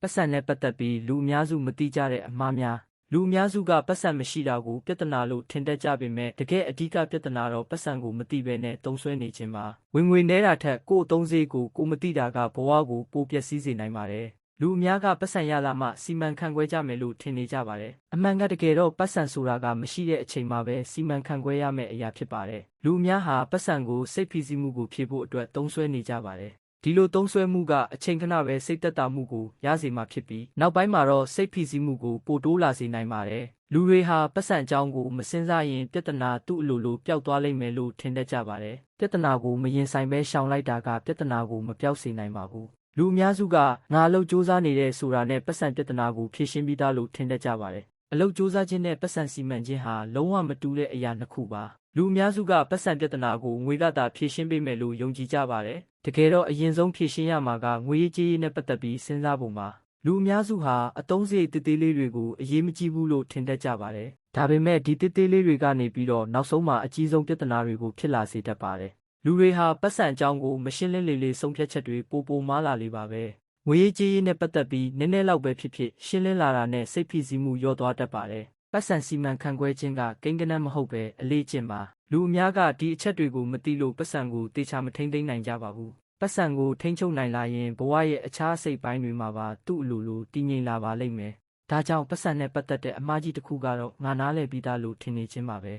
ပတ်စံနဲ့ပတ်သက်ပြီးလူအများစုမသိကြတဲ့အမှားများလူအများစုကပတ်စံမရှိတာကိုပြဿနာလို့ထင်တတ်ကြပေမဲ့တကယ်အဓိကပြဿနာတော့ပတ်စံကိုမသိဘဲနဲ့သုံးစွဲနေခြင်းပါဝင်ငွေနဲတာထက်ကိုယ်အသုံးစရိတ်ကိုမသိတာကဘဝကိုပိုပျက်စီးစေနိုင်ပါတယ်လူအများကပတ်စံရလာမှစီမံခန့်ခွဲကြမယ်လို့ထင်နေကြပါတယ်အမှန်ကတကယ်တော့ပတ်စံဆိုတာကမရှိတဲ့အချိန်မှာပဲစီမံခန့်ခွဲရမယ့်အရာဖြစ်ပါတယ်လူအများဟာပတ်စံကိုစိတ်ဖိစီးမှုကိုဖြေဖို့အတွက်သုံးစွဲနေကြပါတယ်ဒီလိုသုံးစွဲမှုကအချိန်ခဏပဲစိတ်သက်သာမှုကိုရစေမှာဖြစ်ပြီးနောက်ပိုင်းမှာတော့စိတ်ဖိစီးမှုကိုပိုတိုးလာစေနိုင်ပါတယ်လူတွေဟာပတ်စံအကြောင်းကိုမစင်စားရင်ပြဿနာသူ့အလိုလိုပျောက်သွားလိမ့်မယ်လို့ထင်တတ်ကြပါတယ်ပြဿနာကိုမရင်ဆိုင်ပဲရှောင်လိုက်တာကပြဿနာကိုမပျောက်စေနိုင်ပါဘူးလူအများစုကငါအလုပ်စူးစမ်းနေတဲ့ဆိုတာနဲ့ပတ်စံပြဿနာကိုဖြေရှင်းပြီးသားလို့ထင်တတ်ကြပါတယ်အလုပ်စူးစမ်းခြင်းနဲ့ပတ်စံစီမံခြင်းဟာလုံးဝမတူတဲ့အရာနှစ်ခုပါလူအများစုကပတ်စံပြဿနာကိုငွေကသာဖြေရှင်းပေးမယ်လို့ယုံကြည်ကြပါတယ်တကယ်တော့အရင်ဆုံးဖြေရှင်းရမှာကငွေရေးကြေးရေးနဲ့ပတ်သက်ပြီးစဉ်းစားပုံပါလူအများစုဟာအသုံးစရိတ်သေးသေးလေးတွေကိုအရေးမကြီးဘူးလို့ထင်တတ်ကြပါတယ်ဒါပေမဲ့ဒီသေးသေးလေးတွေကနေပြီးတော့နောက်ဆုံးမှာအကြီးဆုံးပြဿနာတွေကိုဖြစ်လာစေတတ်ပါတယ်လူတွေဟာပတ်စံအကြောင်းကိုမရှင်းလင်းလေဆုံးဖြတ်ချက်တွေပိုမားလာလေပါပဲငွေရေးကြေးရေးနဲ့ပတ်သက်ပြီးနည်းနည်းလောက်ပဲဖြစ်ရှင်းလင်းလာတာနဲ့စိတ်ဖိစီးမှုလျော့သွားတတ်ပါတယ်ပတ်စံစီမံခန့်ခွဲခြင်းကကိန်းဂဏန်းမဟုတ်ပဲအလေးကျင့်ပါလူအများကဒီအချက်တွေကိုမသိလို့ပတ်စံကိုတေချာမထိန်းသိမ်းနိုင်ကြပါဘူးပတ်စံကိုထိန်းချုပ်နိုင်လာရင်ဘဝရဲ့အခြားအစိတ်ပိုင်းတွေမှာပါသူ့အလိုလိုတည်ငြိမ်လာပါလိမ့်မယ်ဒါကြောင့်ပတ်စံနဲ့ပတ်သက်တဲ့အမှားကြီးတစ်ခုကတော့ငါနားလည်ပြီးသားလို့ထင်နေခြင်းပါပဲ